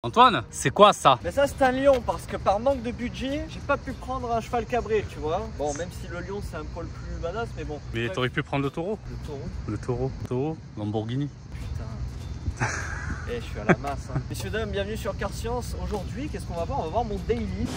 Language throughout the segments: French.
Antoine, c'est quoi ça? Mais ça c'est un lion parce que par manque de budget, j'ai pas pu prendre un cheval cabré, tu vois. Bon, même si le lion c'est un poil plus badass, mais bon. Mais t'aurais pu prendre le taureau. Le taureau. Le taureau. Taureau, Lamborghini. Putain. Eh, je suis à la masse. Hein. Messieurs, dames, bienvenue sur Car Science. Aujourd'hui, qu'est-ce qu'on va voir? On va voir mon daily.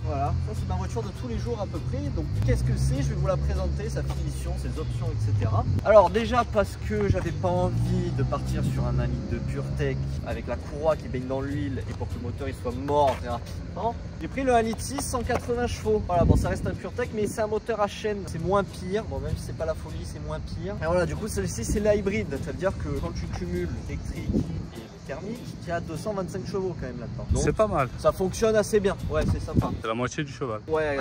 Voilà, ça c'est ma voiture de tous les jours à peu près. Donc qu'est-ce que c'est? Je vais vous la présenter, sa finition, ses options, etc. Alors déjà parce que j'avais pas envie de partir sur un 1 litre de PureTech avec la courroie qui baigne dans l'huile et pour que le moteur il soit mort très rapidement, j'ai pris le 1 litre 6, 180 chevaux. Voilà, bon ça reste un PureTech mais c'est un moteur à chaîne, c'est moins pire. Bon, même si c'est pas la folie, c'est moins pire. Et voilà, du coup celle-ci c'est la hybride. Ça veut dire que quand tu cumules l'électrique et thermique, il y a 225 chevaux quand même là-dedans. C'est pas mal. Ça fonctionne assez bien, ouais, c'est sympa. C'est la moitié du cheval. Ouais,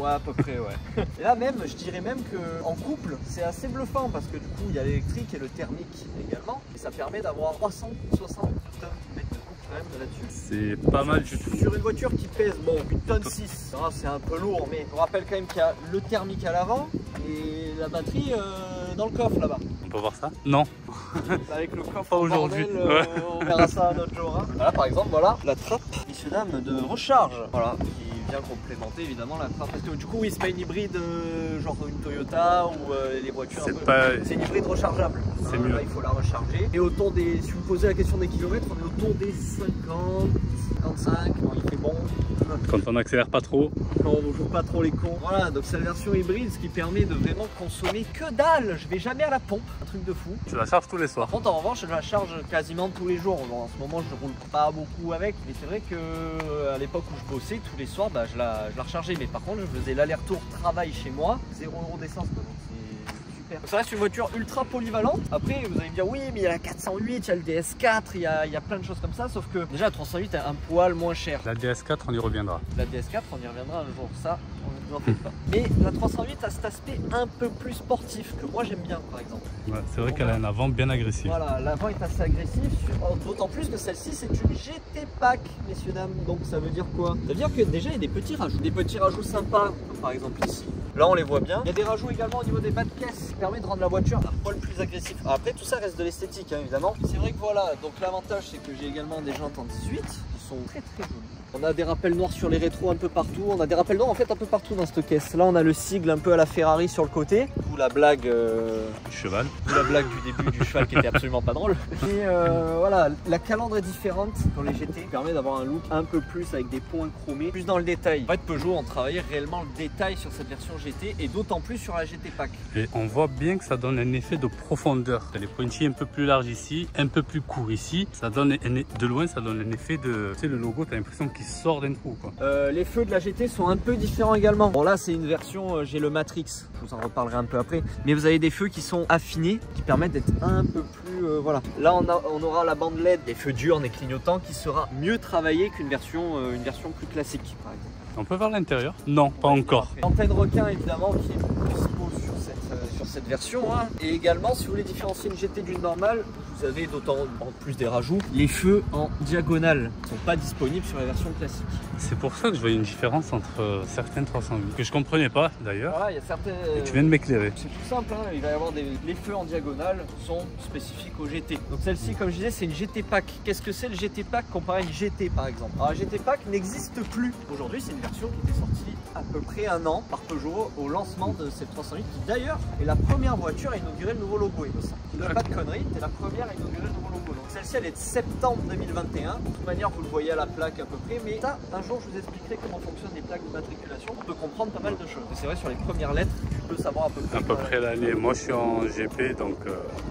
à peu près, ouais. Et là même, je dirais même qu'en couple, c'est assez bluffant parce que du coup, il y a l'électrique et le thermique également. Et ça permet d'avoir 360 Nm de couple quand même là-dessus. C'est pas mal du tout. Sur une voiture qui pèse, bon, 1 tonne 6, c'est un peu lourd, mais je vous rappelle quand même qu'il y a le thermique à l'avant et la batterie dans le coffre là-bas. On peut voir ça? Non. Avec le coffre pas aujourd'hui. On verra ça un autre jour. Hein. Voilà, par exemple, voilà la trappe, messieurs dames, de recharge. Voilà, qui vient complémenter évidemment la trappe. Parce que du coup, oui, c'est pas une hybride genre une Toyota ou les voitures. C'est une hybride rechargeable. C'est mieux. Là, il faut la recharger. Et autour des, si vous posez la question des kilomètres, on est autour des 50, 55. Bon, il fait bon. Quand on n'accélère pas trop. Quand on ne joue pas trop les cons. Voilà, donc c'est la version hybride, ce qui permet de vraiment consommer que dalle. Je vais jamais à la pompe, un truc de fou. Tu la charges tous les soirs. Par contre, en revanche, je la charge quasiment tous les jours. Bon, en ce moment, je ne roule pas beaucoup avec, mais c'est vrai que à l'époque où je bossais, tous les soirs, bah, je la rechargeais. Mais par contre, je faisais l'aller-retour travail chez moi, 0 € d'essence. Ça reste une voiture ultra polyvalente. Après, vous allez me dire, oui, mais il y a la 408, il y a le DS4, il y a plein de choses comme ça. Sauf que déjà, la 308 est un poil moins cher. La DS4, on y reviendra. La DS4, on y reviendra un jour. Ça, on ne vous en fait pas. Mais la 308 a cet aspect un peu plus sportif que moi j'aime bien, par exemple. Ouais, c'est vrai qu'elle a un avant bien agressif. Voilà, l'avant est assez agressif. D'autant plus que celle-ci, c'est une GT Pack, messieurs, dames. Donc ça veut dire quoi? Ça veut dire que déjà, il y a des petits rajouts. Des petits rajouts sympas, comme par exemple ici. Là, on les voit bien. Il y a des rajouts également au niveau des bas de caisse qui permet de rendre la voiture un poil plus agressif. Alors après, tout ça reste de l'esthétique, hein, évidemment. C'est vrai que voilà, donc l'avantage, c'est que j'ai également des jantes en 18 qui sont très très jolies. On a des rappels noirs sur les rétros un peu partout. On a des rappels noirs en fait un peu partout dans cette caisse. Là, on a le sigle un peu à la Ferrari sur le côté. D'où la blague du cheval. D'où la blague du début du cheval qui était absolument pas drôle. Et voilà, la calandre est différente dans les GT. Ça permet d'avoir un look un peu plus avec des points chromés, plus dans le détail. En fait, Peugeot ont travaillé réellement le détail sur cette version GT et d'autant plus sur la GT Pack. Et on voit bien que ça donne un effet de profondeur. Les pointillés un peu plus larges ici, un peu plus courts ici. Ça donne de loin, ça donne un effet de, tu sais, le logo, t'as l'impression qu'il sort d'un trou, quoi. Les feux de la GT sont un peu différents également. Bon, là c'est une version, j'ai le Matrix, je vous en reparlerai un peu après, mais vous avez des feux qui sont affinés, qui permettent d'être un peu plus, voilà. Là on aura la bande LED, des feux diurnes et clignotants qui sera mieux travaillée qu'une version plus classique, par exemple. On peut voir l'intérieur? Non, pas encore. Antenne requin évidemment qui est dispo sur cette version, hein. Et également si vous voulez différencier une GT d'une normale, vous avez d'autant en plus des rajouts, les feux en diagonale ne sont pas disponibles sur la version classique. C'est pour ça que je voyais une différence entre certaines 308 que je comprenais pas d'ailleurs. Voilà, il y a certaines. Et tu viens de m'éclairer. C'est tout simple, hein. Il va y avoir les feux en diagonale sont spécifiques au GT. Donc celle-ci, comme je disais, c'est une GT Pack. Qu'est-ce que c'est le GT Pack comparé à une GT par exemple? Alors la GT Pack n'existe plus. Aujourd'hui, c'est une version qui était sortie à peu près 1 an par Peugeot au lancement de cette 308 qui d'ailleurs est la première voiture à inaugurer le nouveau logo. Je ne dis pas de conneries, c'est la première à inaugurer le nouveau logo. Donc celle-ci elle est de septembre 2021. De toute manière vous le voyez à la plaque à peu près, mais ça un jour je vous expliquerai comment fonctionnent les plaques de matriculation. On peut comprendre pas mal de choses. C'est vrai sur les premières lettres, tu peux savoir à peu près l'année. Moi je suis en GP donc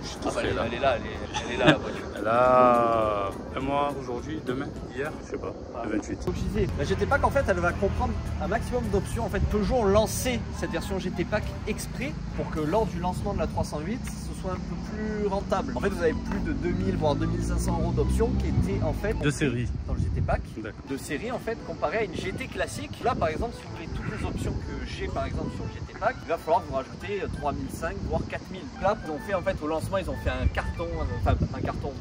je suis tout elle est là la voiture. Elle a un mois aujourd'hui, demain, hier, je sais pas, le 28. Donc je disais, la GT Pack en fait elle va comprendre un maximum d'options. En fait Peugeot ont lancé cette version GT Pack exprès pour que lors du lancement de la 308 ce soit un peu plus rentable. En fait vous avez plus de 2000 voire 2500 € d'options qui étaient en fait de série dans le GT Pack de série en fait comparé à une GT classique. Là par exemple si vous voulez toutes les options que j'ai par exemple sur le GT Pack, il va falloir vous rajouter 3005 voire 4000. Là ils ont fait en fait au lancement ils ont fait un carton, enfin un carton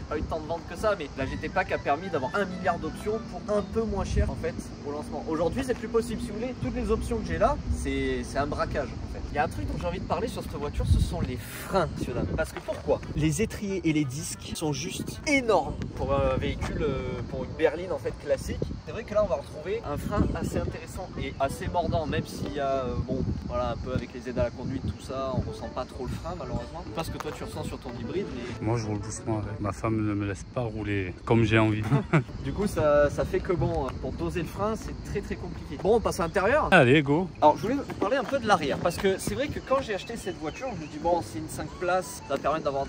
pas eu tant de ventes que ça, mais la GT Pack a permis d'avoir 1 milliard d'options pour un peu moins cher en fait au lancement. Aujourd'hui, c'est plus possible. Si vous voulez, toutes les options que j'ai là, c'est un braquage en fait. Il y a un truc dont j'ai envie de parler sur cette voiture, ce sont les freins, messieurs dames. Parce que pourquoi? Les étriers et les disques sont juste énormes pour un véhicule, pour une berline en fait classique. C'est vrai que là, on va retrouver un frein assez intéressant et assez mordant, même s'il y a, bon, voilà, un peu avec les aides à la conduite, tout ça, on ressent pas trop le frein malheureusement. Parce que toi, tu ressens sur ton hybride, mais... Moi, je roule doucement avec. Ma femme ne me laisse pas rouler comme j'ai envie. Du coup, ça fait que bon, pour doser le frein, c'est très compliqué. Bon, on passe à l'intérieur. Allez, go. Alors, je voulais vous parler un peu de l'arrière, parce que c'est vrai que quand j'ai acheté cette voiture, je me dis bon, c'est une 5 places, ça va permettre d'avoir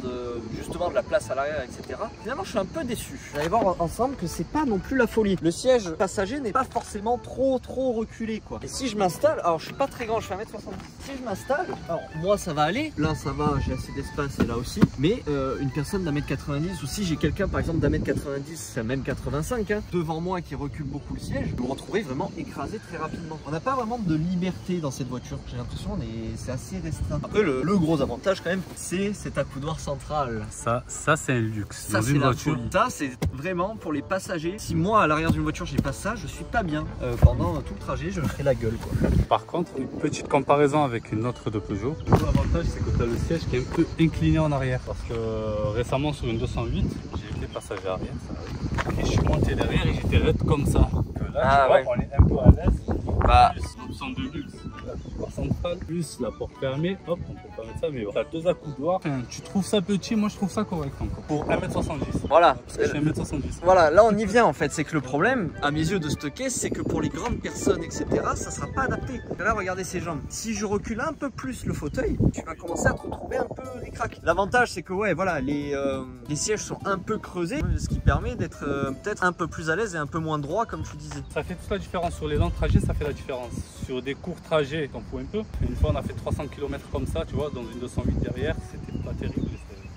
justement de la place à l'arrière, etc. Finalement, je suis un peu déçu. Vous allez voir ensemble que c'est pas non plus la folie. Le siège passager n'est pas forcément trop reculé, quoi. Et si je m'installe, alors je suis pas très grand, je fais 1m70. Si je m'installe, alors moi ça va aller, là ça va, j'ai assez d'espace et là aussi, mais une personne d'1m90 ou si j'ai quelqu'un par exemple d'1m90, même 85, hein, devant moi qui recule beaucoup le siège, vous vous retrouvez vraiment écrasé très rapidement. On n'a pas vraiment de liberté dans cette voiture, j'ai l'impression, c'est assez restreint. Après le gros avantage quand même, c'est cet accoudoir central. Ça c'est un luxe. Ça, dans une voiture. Ça c'est vraiment pour les passagers. Si moi à l'arrière d'une voiture j'ai pas ça, je suis pas bien. Pendant tout le trajet, je me ferai la gueule, quoi. Par contre, une petite comparaison avec une autre de Peugeot. L'avantage, c'est que tu as le siège qui est un peu incliné en arrière. Parce que récemment, sur une 208, j'ai été passager arrière, ça arrive. Et je suis monté derrière et j'étais raide comme ça. Que là, tu vois, on est un peu à l'aise. Plus l'option de luxe, l'accoudoir central, plus la porte fermée. Hop, on peut pas mettre ça, mais tu as deux accoudoirs. Enfin, tu trouves ça petit, moi je trouve ça correct encore. Pour 1m70. Voilà. Parce que je suis 1m70. Voilà, là on y vient en fait. C'est que le problème, à mes yeux, de cette caisse, c'est que pour les grandes personnes, etc., ça sera pas adapté. Là, regardez ces jambes. Si je recule un peu plus le fauteuil, tu vas commencer à te retrouver un peu ric-rac. L'avantage, c'est que ouais, voilà, les sièges sont un peu creusés, ce qui permet d'être peut-être un peu plus à l'aise et un peu moins droit, comme tu disais. Ça fait toute la différence. Sur les longs trajets, ça fait la différence. Sur des courts trajets, t'en fous un peu. Une fois, on a fait 300 km comme ça, tu vois, dans une 208 derrière, c'était pas terrible.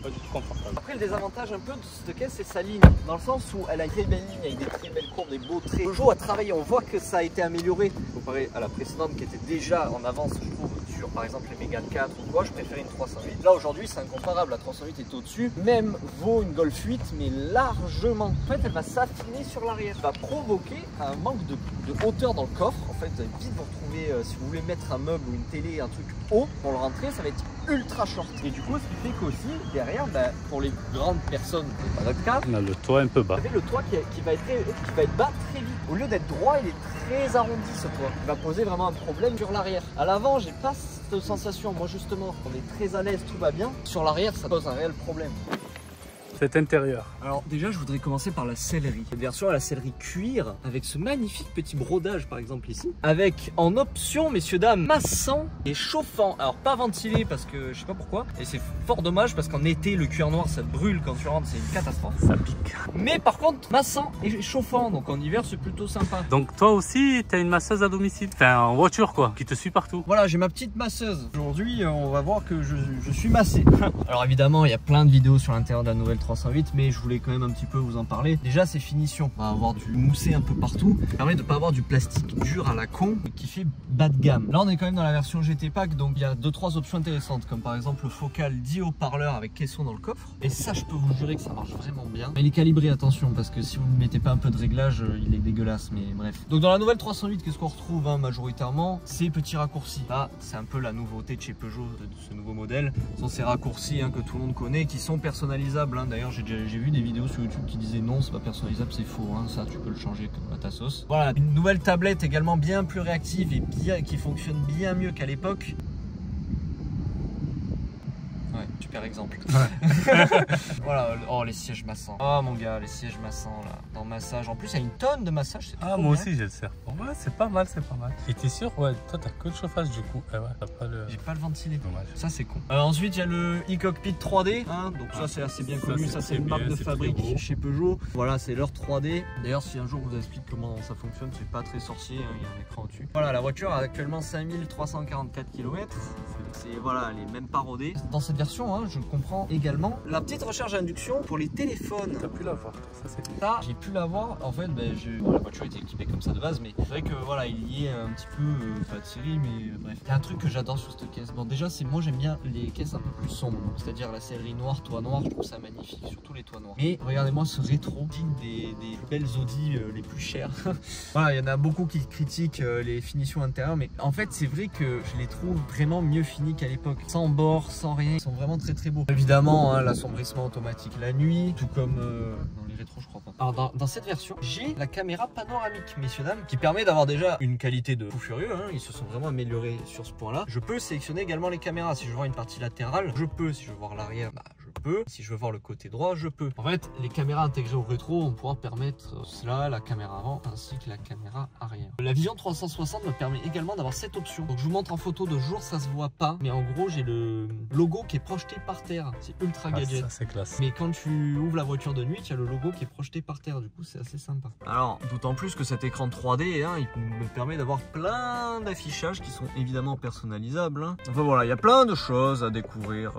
Pas du tout confortable. Après, le désavantage un peu de cette caisse, c'est sa ligne, dans le sens où elle a une très belle ligne avec des très belles courbes, des beaux traits. Peugeot a travaillé, on voit que ça a été amélioré comparé à la précédente qui était déjà en avance, je trouve, sur par exemple les Mégane 4 ou quoi. Je préférais une 308. Là aujourd'hui, c'est incomparable. La 308 est au-dessus, même vaut une Golf 8, mais largement. En fait, elle va s'affiner sur l'arrière, va provoquer un manque de hauteur dans le coffre. En fait, vous allez vite vous retrouver, si vous voulez mettre un meuble ou une télé, un truc haut pour le rentrer, ça va être ultra short. Et du coup, ce qui fait qu'aussi derrière, pour les grandes personnes, c'est pas notre cas, on a le toit un peu bas. Vous avez le toit qui va être bas très vite. Au lieu d'être droit, il est très arrondi, ce toit. Il va poser vraiment un problème sur l'arrière. À l'avant, j'ai pas cette sensation. Moi justement, on est très à l'aise, tout va bien. Sur l'arrière, ça pose un réel problème. Cet intérieur. Alors déjà, je voudrais commencer par la sellerie. Cette version a la sellerie cuir avec ce magnifique petit brodage par exemple ici. Avec en option, messieurs dames, massant et chauffant. Alors pas ventilé parce que je sais pas pourquoi. Et c'est fort dommage parce qu'en été, le cuir noir ça brûle quand tu rentres, c'est une catastrophe. Ça pique. Mais par contre, massant et chauffant. Donc en hiver, c'est plutôt sympa. Donc toi aussi, tu as une masseuse à domicile. Enfin en voiture quoi, qui te suit partout. Voilà, j'ai ma petite masseuse. Aujourd'hui, on va voir que je suis massé. Alors évidemment, il y a plein de vidéos sur l'intérieur de la nouvelle 308, mais je voulais quand même un petit peu vous en parler. Déjà, c'est finition. On va avoir du moussé un peu partout. Ça permet de ne pas avoir du plastique dur à la con qui fait bas de gamme. Là, on est quand même dans la version GT Pack, donc il y a 2-3 options intéressantes, comme par exemple le focal 10 haut-parleurs avec caisson dans le coffre. Et ça, je peux vous jurer que ça marche vraiment bien. Mais il est calibré, attention, parce que si vous ne mettez pas un peu de réglage, il est dégueulasse, mais bref. Donc dans la nouvelle 308, qu'est-ce qu'on retrouve majoritairement? Ces petits raccourcis. Là, c'est un peu la nouveauté de chez Peugeot, de ce nouveau modèle. Ce sont ces raccourcis que tout le monde connaît, qui sont personnalisables. D'ailleurs, j'ai vu des vidéos sur YouTube qui disaient non, c'est pas personnalisable, c'est faux. Ça, tu peux le changer comme à ta sauce. Voilà, une nouvelle tablette également bien plus réactive et qui fonctionne bien mieux qu'à l'époque. Ouais, super exemple. Ouais. Voilà, oh les sièges massants. Oh mon gars, les sièges massants là, dans massage. En plus, il y a une tonne de massage. Ah, moi aussi j'ai le serre. Ouais, c'est pas mal, c'est pas mal. Et t'es sûr? Ouais, toi t'as que le chauffage du coup. Ouais, t'as pas le. J'ai pas le ventilé. Dommage. Ça c'est con. Ensuite, il y a le e-cockpit 3D. Donc ça c'est assez bien connu. Ça c'est une marque de fabrique chez Peugeot. Voilà, c'est leur 3D. D'ailleurs, si un jour on vous explique comment ça fonctionne, c'est pas très sorcier. Il y a un écran au-dessus. Voilà, la voiture a actuellement 5344 km. C'est voilà, elle est même pas rodée. Dans cette version, attention, hein, je comprends également. La petite recharge à induction pour les téléphones. T'as pu l'avoir, ça c'est bien. Ça, j'ai pu l'avoir. En fait, bon, la voiture était équipée comme ça de base, mais c'est vrai que voilà, il y est un petit peu pas de série, mais bref. Il y a un truc que j'adore sur cette caisse. Bon, déjà, moi j'aime bien les caisses un peu plus sombres, c'est-à-dire la sellerie noire, toit noir. Je trouve ça magnifique, surtout les toits noirs. Mais regardez-moi ce rétro, digne des belles Audi les plus chères. Voilà, il y en a beaucoup qui critiquent les finitions intérieures, mais en fait, c'est vrai que je les trouve vraiment mieux finis qu'à l'époque. Sans bord, sans rien, ils sont vraiment très très beaux. Évidemment, hein, l'assombrissement automatique la nuit, tout comme dans les rétros, je crois pas. Alors dans cette version, j'ai la caméra panoramique, messieurs dames, qui permet d'avoir déjà une qualité de fou furieux, hein. Ils se sont vraiment améliorés sur ce point-là. Je peux sélectionner également les caméras. Si je veux voir une partie latérale, je peux. Si je veux voir l'arrière, bah, je peux. Si je veux voir le côté droit, je peux. En fait, les caméras intégrées au rétro vont pouvoir permettre cela, la caméra avant ainsi que la caméra arrière. La vision 360 me permet également d'avoir cette option. Donc je vous montre en photo de jour, ça se voit pas, mais en gros j'ai le logo qui est projeté par terre. C'est ultra gadget. Ça c'est classe. Mais quand tu ouvres la voiture de nuit, tu as le logo qui est projeté par terre. Du coup, c'est assez sympa. Alors, d'autant plus que cet écran 3D, hein, il me permet d'avoir plein d'affichages qui sont évidemment personnalisables. Hein. Enfin voilà, il y a plein de choses à découvrir.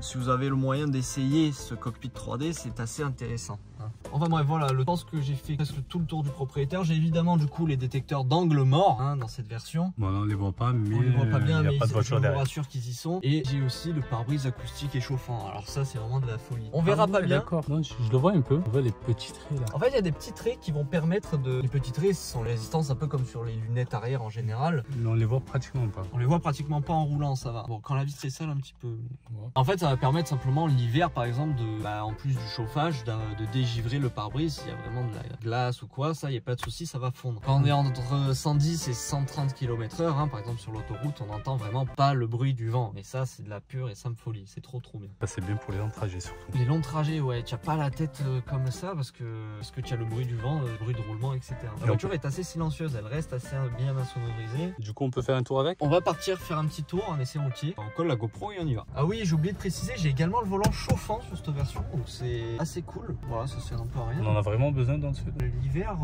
Si vous avez le moyen d'essayer ce cockpit 3D, c'est assez intéressant. Hein. Enfin bref, voilà, je pense que j'ai fait presque tout le tour du propriétaire. J'ai évidemment du coup les détecteurs d'angle mort hein, dans cette version. Bon, là, on les voit pas, mais on les voit pas bien, il n'y a mais pas de voiture je vous derrière. rassure qu'ils y sont. Et j'ai aussi le pare-brise acoustique et chauffant. Alors ça, c'est vraiment de la folie. On verra pas bien. D'accord, je le vois un peu. On voit les petits traits là. En fait, il y a des petits traits qui vont permettre de... Les petits traits sont les résistances un peu comme sur les lunettes arrière en général. On les voit pratiquement pas. On les voit pratiquement pas en roulant, ça va. Bon, quand la vitre est sale un petit peu. Ouais. En fait, ça va permettre simplement l'hiver, par exemple, en plus du chauffage, de dégivrer le pare-brise. S'il y a vraiment de la glace ou quoi, ça, il n'y a pas de souci, ça va fondre. Quand on est entre 110 et 130 km/h, hein, par exemple sur l'autoroute, on n'entend vraiment pas le bruit du vent. Et ça, c'est de la pure et simple folie. C'est trop bien. Ça, c'est bien pour les longs trajets surtout. Les longs trajets, ouais, tu n'as pas la tête comme ça parce que tu as le bruit du vent, le bruit de roulement, etc. La voiture est assez silencieuse, elle reste assez bien insonorisée. Du coup, on peut faire un tour avec? On va partir faire un petit tour en essai routier. On colle la GoPro et on y va. Ah oui, j'ai oublié de préciser, j'ai également le volant chauffant sur cette version, donc c'est assez cool. Voilà, ça sert un peu à rien. On en a vraiment besoin dans ce fait. L'hiver,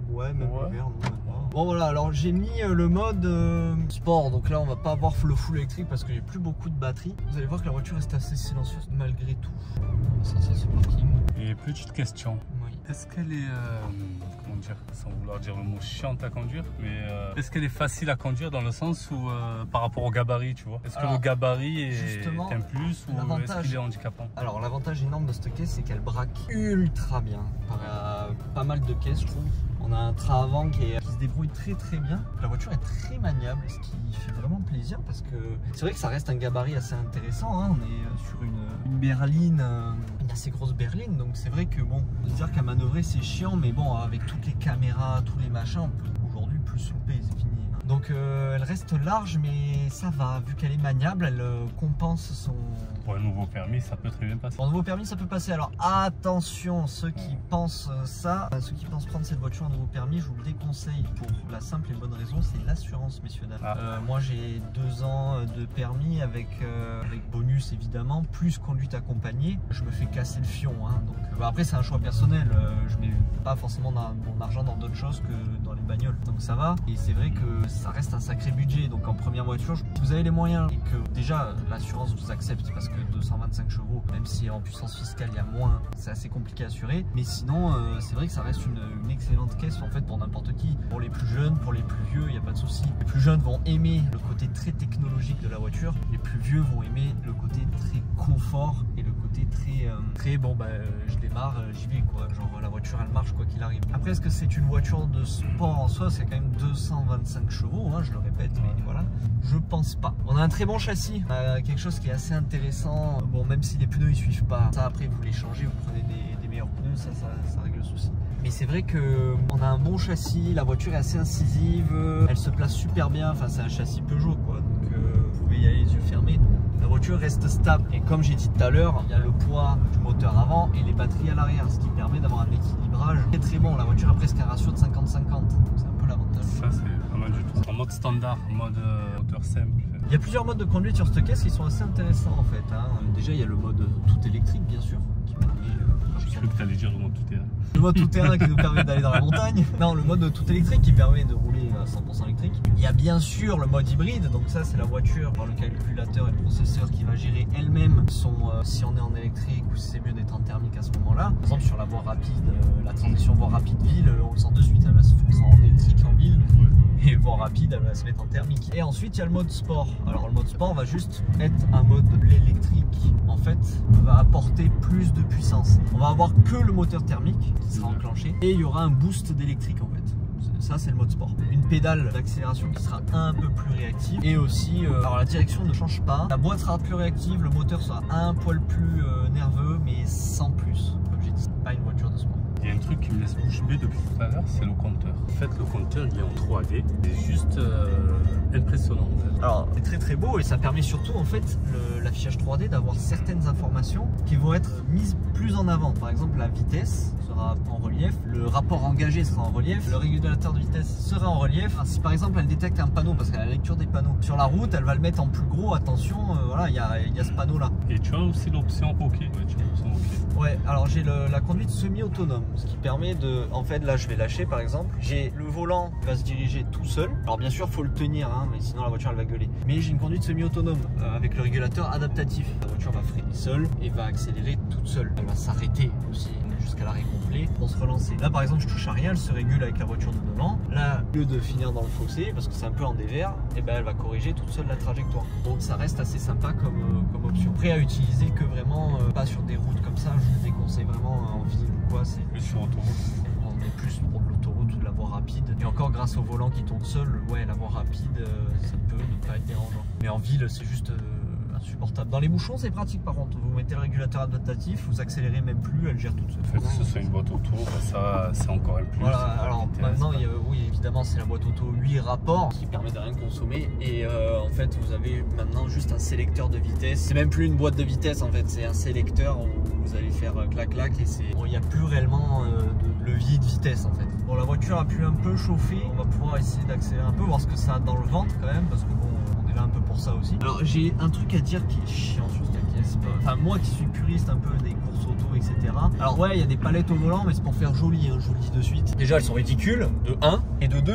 ouais, même l'hiver, non, même pas. Bon voilà, alors j'ai mis le mode sport, donc là on va pas avoir le full électrique parce que j'ai plus beaucoup de batterie. Vous allez voir que la voiture reste assez silencieuse malgré tout. Ça c'est parking. Et petite question. Oui. Est-ce qu'elle est, comment dire, sans vouloir dire le mot chiante à conduire, mais est-ce qu'elle est facile à conduire dans le sens où par rapport au gabarit, tu vois? Est-ce que le gabarit est un plus ou est-ce qu'il est handicapant? Alors l'avantage énorme de cette caisse, c'est qu'elle braque ultra bien. Comparé à pas mal de caisses, je trouve. On a un train avant qui se débrouille très bien. La voiture est très maniable, ce qui fait vraiment plaisir parce que c'est vrai que ça reste un gabarit assez intéressant. Hein. On est sur une berline, une assez grosse berline, donc c'est vrai que bon, on peut dire qu'à manœuvrer c'est chiant, mais bon, avec toutes les caméras, tous les machins, on peut aujourd'hui plus se louper, c'est fini. Donc elle reste large, mais ça va, vu qu'elle est maniable, elle compense son... Pour un nouveau permis, ça peut très bien passer. Pour un nouveau permis, ça peut passer. Alors attention, ceux qui pensent ça, ceux qui pensent prendre cette voiture en nouveau permis, je vous le déconseille pour la simple et bonne raison, c'est l'assurance, messieurs dames. Moi j'ai 2 ans de permis avec bonus évidemment, plus conduite accompagnée. Je me fais casser le fion, hein, donc après c'est un choix personnel. Je mets pas forcément mon argent dans d'autres choses que dans les bagnoles, donc ça va. Et c'est vrai que ça reste un sacré budget, donc en première voiture, si vous avez les moyens et que déjà l'assurance vous accepte parce que 225 chevaux, même si en puissance fiscale il y a moins, c'est assez compliqué à assurer, mais sinon c'est vrai que ça reste une excellente caisse en fait pour n'importe qui. Pour les plus jeunes, pour les plus vieux, il n'y a pas de souci. Les plus jeunes vont aimer le côté très technologique de la voiture, les plus vieux vont aimer le côté très confort et le côté très bon bah je démarre, j'y vais quoi, genre la voiture elle marche quoi qu'il arrive. Après est-ce que c'est une voiture de sport en soi? C'est quand même 225 chevaux, hein, je le répète, mais voilà, je pense pas. On a un très bon châssis, on a quelque chose qui est assez intéressant. Bon, même si les pneus ils suivent pas, ça après vous les changez, vous prenez des meilleurs pneus, ça règle le souci. Mais c'est vrai que on a un bon châssis, la voiture est assez incisive, elle se place super bien, enfin c'est un châssis Peugeot quoi, donc vous pouvez y aller les yeux fermés. La voiture reste stable et comme j'ai dit tout à l'heure, il y a le poids du moteur avant et les batteries à l'arrière, ce qui permet d'avoir un équilibrage très bon. La voiture a presque un ratio de 50-50, c'est un peu l'avantage. Ça c'est pas mal du tout. En mode standard, en mode moteur simple. Il y a plusieurs modes de conduite sur cette caisse qui sont assez intéressants en fait. Hein. Déjà il y a le mode tout électrique bien sûr, qui permet J'ai cru que t'allais dire le mode tout-terrain. Le mode tout-terrain qui nous permet d'aller dans la montagne. Non, le mode tout électrique qui permet de rouler à 100% électrique. Il y a bien sûr le mode hybride, donc ça c'est la voiture par le calculateur et le processeur qui va gérer elle-même si on est en électrique ou si c'est mieux d'être en thermique à ce moment-là. Par exemple sur la voie rapide, la transition voie rapide ville, on le sent de suite, elle va se foncer en électrique en ville. Et voie rapide, elle va se mettre en thermique. Et ensuite il y a le mode sport. Alors le mode sport va juste être un mode l'électrique. En fait, va apporter plus de puissance. On va avoir que le moteur thermique qui sera enclenché et il y aura un boost d'électrique en fait. Ça c'est le mode sport. Une pédale d'accélération qui sera un peu plus réactive et aussi, alors la direction ne change pas. La boîte sera plus réactive, le moteur sera un poil plus nerveux mais sans plus. Comme j'ai dit, pas une voiture de sport. Il y a un truc qui me laisse bouche bée depuis tout à l'heure, c'est le compteur. En fait, le compteur il est en 3D. C'est juste impressionnant en fait. Alors c'est très très beau et ça permet surtout en fait l'affichage 3D d'avoir certaines informations qui vont être mises plus en avant. Par exemple la vitesse sera en relief, le rapport engagé sera en relief, le régulateur de vitesse sera en relief. Alors, si par exemple elle détecte un panneau parce qu'elle a la lecture des panneaux sur la route, elle va le mettre en plus gros, attention, voilà il y a ce panneau là. Et tu as aussi l'option OK. Ouais, tu as l'option OK. Ouais, alors j'ai la conduite semi-autonome, ce qui permet de, en fait là je vais lâcher par exemple, j'ai le volant qui va se diriger tout seul. Alors bien sûr faut le tenir, hein, mais sinon la voiture elle va gueuler. Mais j'ai une conduite semi-autonome avec le régulateur adaptatif. La voiture va freiner seule et va accélérer toute seule. Elle va s'arrêter aussi jusqu'à l'arrêt complet pour se relancer. Là par exemple je touche à rien, elle se régule avec la voiture de devant. Là, au lieu de finir dans le fossé, parce que c'est un peu en dévers, et ben elle va corriger toute seule la trajectoire. Donc ça reste assez sympa comme option. Prêt à utiliser que vraiment pas sur des routes comme ça, je vous déconseille vraiment en ville ou quoi. C'est plus sur autoroute. On est plus pour de l'autoroute ou de la voie rapide. Et encore grâce au volant qui tourne seul, ouais la voie rapide ça peut ne pas être dérangeant. Mais en ville c'est juste insupportable. Dans les bouchons c'est pratique par contre, vous mettez le régulateur adaptatif, vous accélérez même plus, elle gère toute seule. En fait, que ce soit une boîte auto, ça c'est encore un plus. Voilà, alors maintenant oui évidemment c'est la boîte auto 8 rapports qui permet de rien consommer et en fait vous avez maintenant juste un sélecteur de vitesse. C'est même plus une boîte de vitesse en fait, c'est un sélecteur où vous allez faire clac clac et il n'y a plus réellement de levier de vitesse en fait. Bon la voiture a pu un peu chauffer, on va pouvoir essayer d'accélérer un peu, voir ce que ça a dans le ventre quand même parce que bon on est là un peu pour ça aussi. Alors j'ai un truc à dire qui est chiant sur cette caisse, enfin moi qui suis puriste un peu des courses auto etc. Alors ouais il y a des palettes au volant mais c'est pour faire joli, hein, je vous le dis de suite. Déjà elles sont ridicules, de 1 et de 2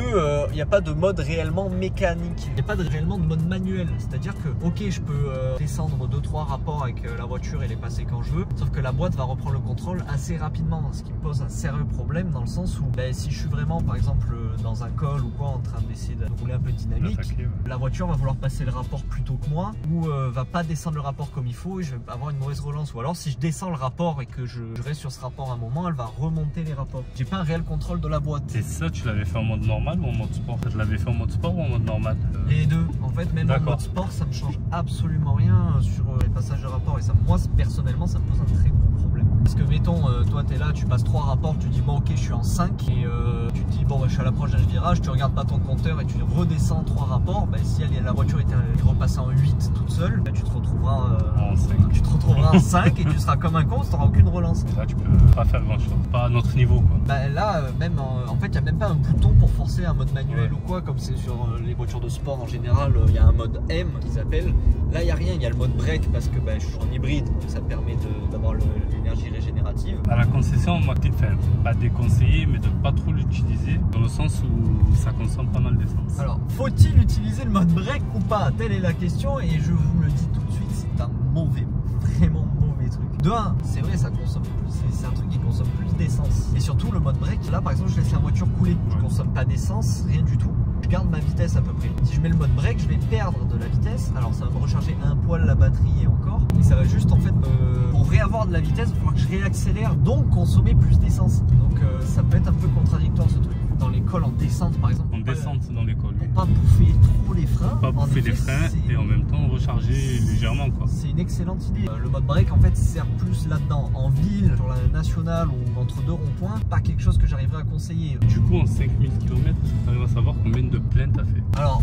il n'y a pas de mode réellement mécanique, il n'y a pas réellement de mode manuel, c'est à dire que ok je peux descendre 2-3 rapports avec la voiture et les passer quand je veux, sauf que la boîte va reprendre le contrôle assez rapidement, ce qui me pose un sérieux problème dans le sens où si je suis vraiment par exemple dans un col ou quoi en train d'essayer de rouler un peu dynamique, la voiture va vouloir passer le rapport plus tôt que moi ou va pas descendre le rapport comme il faut et je vais avoir une mauvaise relance, ou alors si je descends le rapport et que je reste sur ce rapport un moment, elle va remonter les rapports. J'ai pas un réel contrôle de la boîte. Et ça tu l'avais fait en mode normal ou en mode sport? Tu l'avais fait en mode sport ou en mode normal? Les deux. En fait même en mode sport ça me change absolument rien sur les passages de rapport et ça, moi personnellement ça me pose un très gros problème. Parce que mettons toi t'es là, tu passes 3 rapports, tu dis bon ok je suis en 5 et tu te dis bon je suis à l'approche d'un virage, tu regardes pas ton compteur et tu redescends 3 rapports, si la voiture était repassée en 8 toute seule, tu te retrouveras en 5. Tu te retrouveras en 5 et tu seras comme un con, tu n'auras aucune relance. Et là tu peux pas faire grand chose, pas à notre niveau quoi. Là même en fait il n'y a même pas un bouton pour forcer un mode manuel ou quoi, comme c'est sur les voitures de sport en général, il y a un mode M qu'ils appellent. Là il n'y a rien, il y a le mode break parce que je suis en hybride, donc ça permet d'avoir l'énergie régénérative. À la concession, moi, pas déconseillé, mais de pas trop l'utiliser, dans le sens où ça consomme pas mal d'essence. Alors, faut-il utiliser le mode break ou pas? Telle est la question et je vous le dis tout de suite, c'est un mauvais, vraiment mauvais truc. De 1, c'est vrai, ça consomme plus, c'est un truc qui consomme plus d'essence. Et surtout, le mode break, là par exemple, je laisse la voiture couler, je consomme pas d'essence, rien du tout. Je garde ma vitesse à peu près. Si je mets le mode break, je vais perdre de la vitesse. Alors ça va me recharger un poil la batterie et encore. Et ça va juste en fait pour réavoir de la vitesse, il va falloir que je réaccélère, donc consommer plus d'essence. Donc ça peut être un peu contradictoire ce truc. Dans les cols en descente par exemple. En descente dans les cols. Pour pas bouffer trop les freins. Pas bouffer les freins et en même temps recharger légèrement quoi. C'est une excellente idée. Le mode break en fait sert plus là-dedans. En ville, sur la nationale ou entre 2 ronds-points, pas quelque chose que j'arriverai à conseiller. Du coup en 5000 km, tu arrives à savoir combien de pleins t'as fait? Alors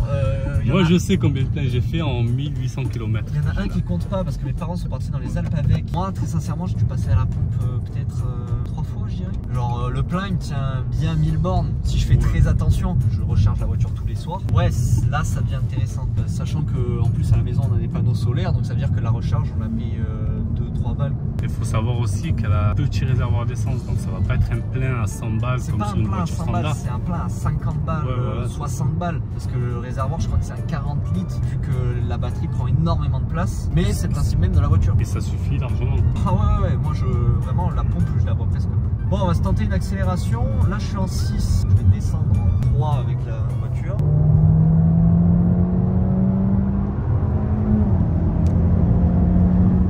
moi je sais combien de pleins j'ai fait en 1800 km. Il y en a un qui compte pas parce que mes parents sont partis dans les Alpes avec. Moi très sincèrement j'ai dû passer à la pompe peut-être 3 fois je dirais. Genre le plein il me tient bien 1000 bornes. Si je fais très attention, je recharge la voiture tous les soirs. Ouais, là ça devient intéressant. Sachant que en plus à la maison on a des panneaux solaires, donc ça veut dire que la recharge on la met 3 balles. Il faut savoir aussi qu'elle a un petit réservoir d'essence, donc ça va pas être un plein à 100 balles comme sur une voiture standard. C'est un plein à 50 balles, ouais, voilà, 60 balles. Parce que le réservoir, je crois que c'est à 40 litres, vu que la batterie prend énormément de place. Mais c'est le principe même de la voiture. Et ça suffit largement. Ah ouais, moi vraiment la pompe, je la vois presque plus. Bon, on va se tenter une accélération. Là, je suis en 6. Je vais descendre en 3 avec la voiture.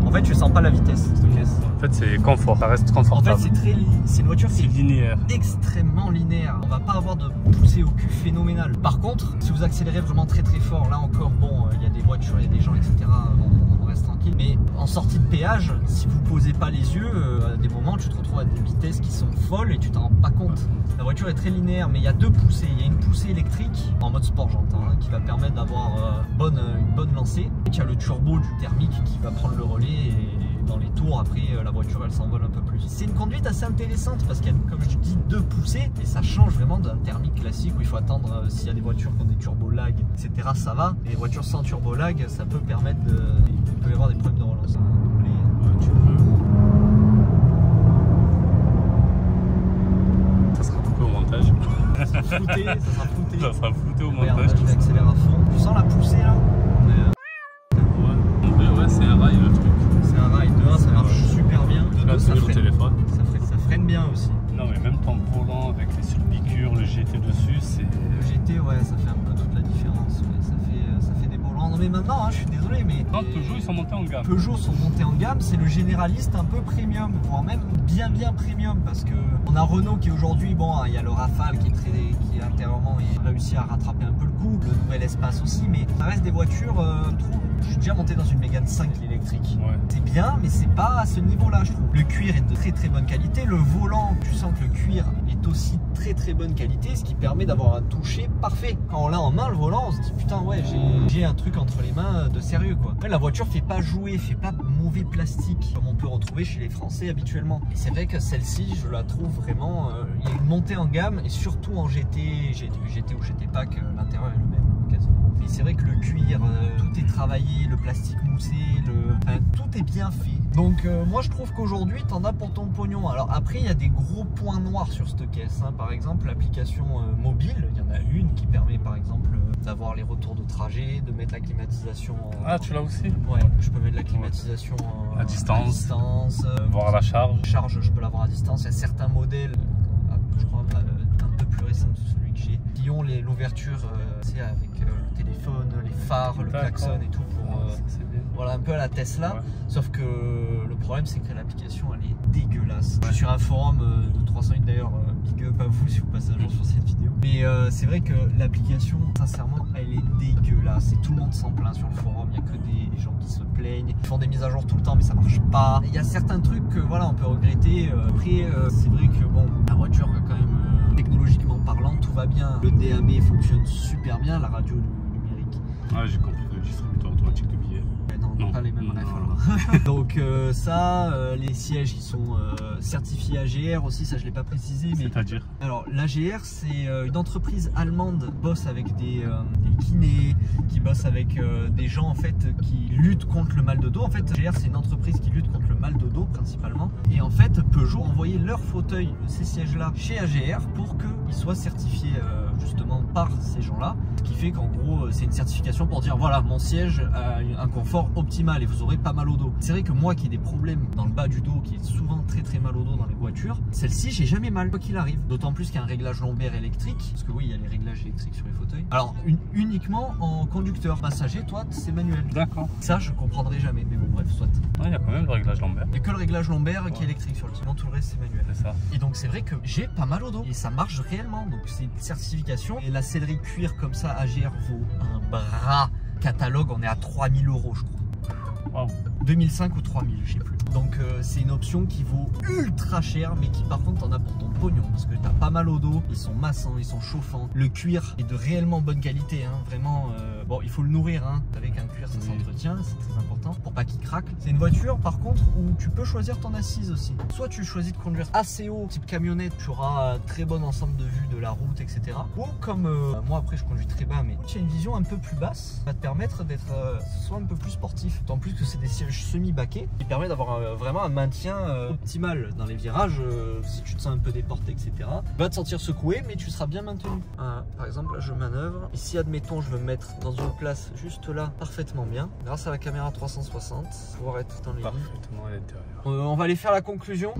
En fait, je sens pas la vitesse cette caisse. En fait, c'est confort, ça reste confortable. En fait, c'est une voiture qui est linéaire, extrêmement linéaire. On va pas avoir de poussée au cul phénoménal. Par contre, si vous accélérez vraiment très fort, là encore, bon, il y a des voitures, il y a des gens, etc. On reste tranquille. Mais en sortie de péage, si vous posez pas les yeux, à des moments, tu te retrouves à des vitesses qui sont folles et tu t'en rends pas compte. La voiture est très linéaire, mais il y a deux poussées. Il y a une poussée électrique, en mode sport j'entends, hein, qui va permettre d'avoir une bonne lancée. Et il y a le turbo du thermique qui va prendre le relais et dans les tours, après la voiture elle s'envole un peu plus. C'est une conduite assez intéressante parce qu'il y a, comme je dis, deux poussées et ça change vraiment d'un thermique classique où il faut attendre s'il y a des voitures qui ont des turbo lag, etc. ça va. Et les voitures sans turbo lag, ça peut permettre il peut y avoir des problèmes de relance. Ça sera coupé au montage. Ça sera flouté, Ça sera flouté au regarde, montage. là, je accélère à fond. Tu sens la poussée là? Ouais, c'est un rail le truc. C'est un rail. De 1, ça marche super bien. De 2, ça freine. Téléphone. Ça freine bien aussi. Non, mais même ton volant avec les sulpicures, le GT dessus, c'est. Le GT, ouais, ça fait un peu toute la différence. Ouais. Ça fait des beaux rangs. Non, mais maintenant, hein, je suis désolé, mais. Non, Peugeot, ils sont montés en gamme. Peugeot sont montés en gamme, c'est le généraliste un peu premium, voire même bien premium, parce que on a Renault qui aujourd'hui, bon, il y a le Rafale qui est intérieurement réussi à rattraper un peu le coup, le nouvel Espace aussi, mais ça reste des voitures, je trouve. Je suis déjà monté dans une Mégane 5 électrique. Ouais. C'est bien, mais c'est pas à ce niveau-là, je trouve. Le cuir est de très bonne qualité. Le volant, tu sens que le cuir est aussi très bonne qualité, ce qui permet d'avoir un toucher parfait. Quand on l'a en main, le volant, on se dit putain, ouais, j'ai un truc entre les mains de sérieux, quoi. Après, la voiture fait pas jouer, fait pas mauvais plastique comme on peut retrouver chez les Français habituellement. Et c'est vrai que celle-ci, je la trouve vraiment. Il y a une montée en gamme et surtout en GT, GT ou GT Pack, l'intérieur est le même quasiment. Mais c'est vrai que le cuir, tout est travaillé, le plastique moussé, tout est bien fait. Donc moi je trouve qu'aujourd'hui t'en as pour ton pognon. Alors après il y a des gros points noirs sur cette caisse, hein. Par exemple l'application mobile, il y en a une qui permet par exemple d'avoir les retours de trajet, de mettre la climatisation Ah, tu l'as aussi? Ouais, je peux mettre la climatisation à distance, voir la charge. Charge, je peux l'avoir à distance. Il y a certains modèles, je crois un peu plus récents que celui que j'ai, qui ont l'ouverture avec le téléphone, les phares, le klaxon et tout pour voilà, un peu à la Tesla. Ouais. Sauf que le problème c'est que l'application elle est dégueulasse. Ouais. Je suis sur un forum de 308 d'ailleurs, big up à vous si vous passez un jour sur cette vidéo. Mais c'est vrai que l'application, sincèrement, elle est dégueulasse. Et tout le monde s'en plaint sur le forum. Il n'y a que des gens qui se plaignent. Ils font des mises à jour tout le temps, mais ça marche pas. Il y a certains trucs que voilà, on peut regretter. Après, c'est vrai que bon, la voiture quand même, technologiquement parlant, tout va bien. Le DAB fonctionne super bien, la radio numérique. Ah, j'ai compris, le distributeur automatique de billets. Non, pas les mêmes rêves alors. Donc les sièges ils sont certifiés AGR aussi, ça je l'ai pas précisé. C'est-à-dire? Alors l'AGR c'est une entreprise allemande qui bosse avec des kinés, qui bosse avec des gens en fait qui luttent contre le mal de dos. En fait AGR c'est une entreprise qui lutte contre le mal de dos principalement. Et en fait Peugeot a envoyé leur fauteuil, ces sièges là, chez AGR pour qu'ils soient certifiés justement par ces gens là. Ce qui fait qu'en gros c'est une certification pour dire voilà mon siège a un confort optimal et vous aurez pas mal au dos. C'est vrai que moi qui ai des problèmes dans le bas du dos, qui est souvent très mal au dos dans les voitures, celle-ci j'ai jamais mal quoi qu'il arrive. D'autant plus qu'il y a un réglage lombaire électrique, parce que oui il y a les réglages électriques sur les fauteuils. Alors uniquement en conducteur, passager toi c'est manuel. D'accord. Ça je comprendrai jamais, mais bon bref soit. Ouais, il y a quand même le réglage lombaire. Il n'y a que le réglage lombaire qui est électrique sur le sinon tout le reste c'est manuel. C'est ça. Et donc c'est vrai que j'ai pas mal au dos et ça marche réellement, donc c'est une certification. Et la sellerie cuir comme ça AGR vaut un bras. Catalogue on est à 3000 € je crois. Wow. 2005 ou 3000, je sais plus. Donc c'est une option qui vaut ultra cher, mais qui par contre t'en as pour ton pognon, parce que t'as pas mal au dos, ils sont massants, ils sont chauffants. Le cuir est de réellement bonne qualité, hein. Vraiment. Bon, il faut le nourrir, hein. Avec un cuir ça s'entretient, c'est très important pour pas qu'il craque. C'est une voiture par contre où tu peux choisir ton assise aussi. Soit tu choisis de conduire assez haut, type camionnette, tu auras un très bon ensemble de vue de la route, etc. Ou comme moi après je conduis très bas, mais tu as une vision un peu plus basse, ça va te permettre d'être soit un peu plus sportif. D'autant plus que c'est des sièges semi-baquet qui permet d'avoir vraiment un maintien optimal dans les virages. Si tu te sens un peu déporté, etc. Tu vas te sentir secoué, mais tu seras bien maintenu. Par exemple, là je manœuvre. Ici, admettons, je veux me mettre dans une place juste là, parfaitement bien. Grâce à la caméra 360, pouvoir être dans les lignes. Parfaitement à l'intérieur. On va aller faire la conclusion.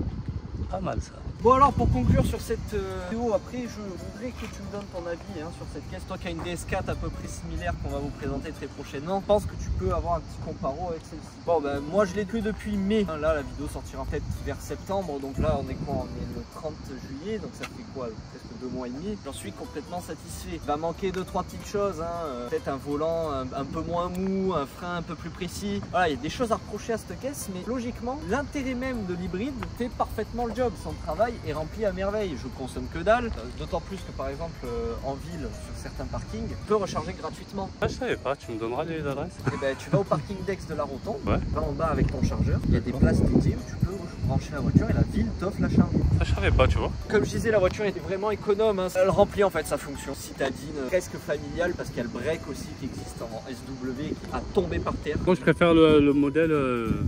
Pas mal ça. Bon alors pour conclure sur cette vidéo, après je voudrais que tu me donnes ton avis sur cette caisse. Toi qui as une DS4 à peu près similaire qu'on va vous présenter très prochainement, je pense que tu peux avoir un petit comparo avec celle-ci. Bon ben moi je l'ai que depuis mai, là la vidéo sortira peut-être vers septembre, donc là on est quoi? On est le 30 juillet, donc ça fait quoi? Presque 2 mois et demi. J'en suis complètement satisfait. Il va manquer 2-3 petites choses, peut-être un volant un peu moins mou, un frein un peu plus précis. Voilà, il y a des choses à reprocher à cette caisse, mais logiquement l'intérêt même de l'hybride fait parfaitement le job. Son travail est rempli à merveille. Je consomme que dalle, d'autant plus que par exemple en ville, sur certains parkings, tu peux recharger gratuitement. Ah, je savais pas, tu me donneras les adresses? Et ben, tu vas au parking d'Aix de la Rotonde, ouais. Va en bas avec ton chargeur, il y a des places dédiées où tu peux brancher la voiture et la ville t'offre la charge. Ça je savais pas, tu vois. Comme je disais, la voiture était vraiment économe, elle remplit en fait sa fonction citadine, presque familiale, parce qu'il y a le break aussi qui existe en SW qui a tombé par terre. Moi je préfère le modèle...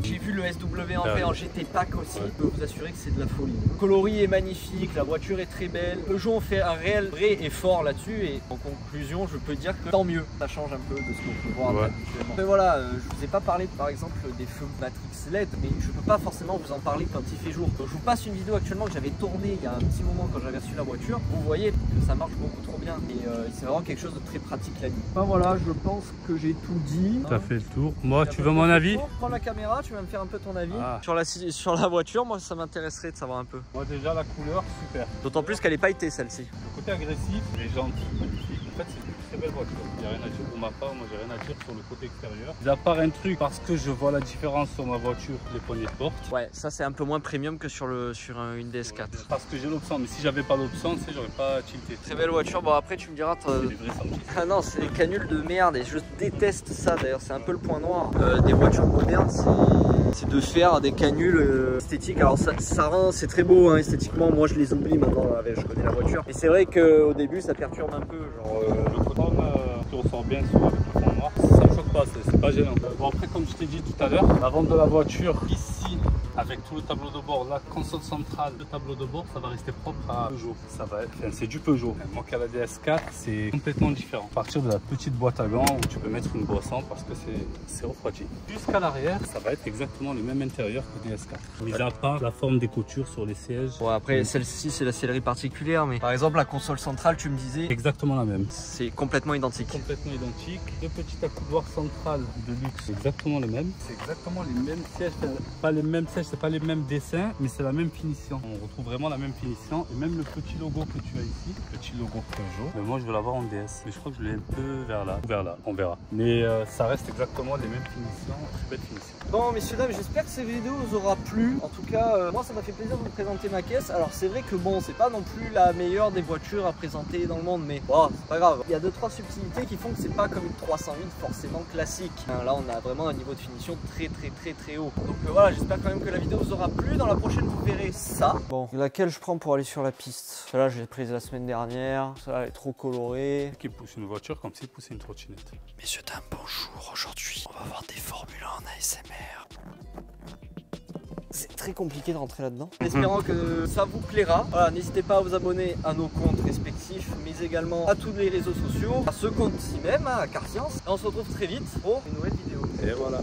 J'ai vu le SW en fait en GT Pack aussi, je peux vous assurer que c'est de la folie. Le coloris est magnifique, la voiture est très belle. Peugeot ont fait un réel vrai effort là-dessus et en conclusion, je peux dire que tant mieux. Ça change un peu de ce qu'on peut voir habituellement. Mais voilà, je vous ai pas parlé par exemple des feux Matrix LED, mais je peux pas forcément vous en parler quand il fait jour. Donc, je vous passe une vidéo actuellement que j'avais tournée il y a un petit moment quand j'avais reçu la voiture. Vous voyez que ça marche beaucoup trop bien et c'est vraiment quelque chose de très pratique la nuit. Enfin voilà, je pense que j'ai tout dit. Tu as fait le tour. Moi, tu veux mon avis? Prends la caméra, tu vas me faire un peu ton avis sur la voiture. Moi, ça m'intéresserait de savoir un peu. Moi déjà la couleur, super. D'autant plus qu'elle est pailletée celle-ci. Le côté agressif, les jantes magnifiques. En fait, c'est une très belle voiture. Il n'y a rien à dire pour ma part, moi j'ai rien à dire sur le côté extérieur. À part un truc, parce que je vois la différence sur ma voiture, les poignées de porte. Ouais, ça c'est un peu moins premium que sur une DS4. Parce que j'ai l'option, mais si j'avais pas l'option, tu sais, j'aurais pas tilté. Très belle voiture, bon après tu me diras... C'est des vrais sentis. Ah non, c'est des canules de merde et je déteste ça d'ailleurs, c'est un peu le point noir des voitures modernes, c'est de faire des canules esthétiques. Alors ça rend, c'est très beau esthétiquement, moi je les oublie maintenant, je connais la voiture. Et c'est vrai qu'au début ça perturbe un peu, genre... Le côté qui ressort bien sur avec le fond noir, ça me choque pas, c'est pas gênant. Bon après comme je t'ai dit tout à l'heure, la vente de la voiture ici, avec tout le tableau de bord, la console centrale, le tableau de bord, ça va rester propre à Peugeot. Ça va être, c'est du Peugeot. Moi qu'à la DS4, c'est complètement différent. À partir de la petite boîte à gants où tu peux mettre une boisson parce que c'est refroidi. Jusqu'à l'arrière, ça va être exactement le même intérieur que DS4. Mis à part la forme des coutures sur les sièges. Bon après celle-ci c'est la sellerie particulière, mais par exemple la console centrale, tu me disais... Exactement la même. C'est complètement identique. Complètement identique. Le petit accoudoir central de luxe, c'est exactement le même. C'est exactement les mêmes sièges. Pas les mêmes sièges, c'est pas les mêmes dessins, mais c'est la même finition. On retrouve vraiment la même finition. Et même le petit logo que tu as ici, petit logo Peugeot. Mais moi je veux l'avoir en DS. Mais je crois que je l'ai un peu vers là. Ou vers là, on verra. Mais ça reste exactement les mêmes finitions. Très belle finition. Bon messieurs dames, j'espère que cette vidéo vous aura plu. En tout cas, moi ça m'a fait plaisir de vous présenter ma caisse. Alors c'est vrai que bon, c'est pas non plus la meilleure des voitures à présenter dans le monde, mais bon, c'est pas grave. Il y a 2-3 subtilités qui font que c'est pas comme une 308 forcément classique. Là on a vraiment un niveau de finition très haut. Donc voilà, j'espère quand même que la vidéo vous aura plu. Dans la prochaine vous verrez ça. Bon, laquelle je prends pour aller sur la piste? Celle-là j'ai prise la semaine dernière. Celle-là est trop colorée. Qui pousse une voiture comme s'il poussait une trottinette. Messieurs dames, bonjour. Aujourd'hui on va voir des Formule 1 en ASMR. C'est très compliqué de rentrer là-dedans. Espérons que ça vous plaira. Voilà, n'hésitez pas à vous abonner à nos comptes respectifs, mais également à tous les réseaux sociaux, à ce compte-ci même, à Car Science. Et on se retrouve très vite pour une nouvelle vidéo. Et voilà.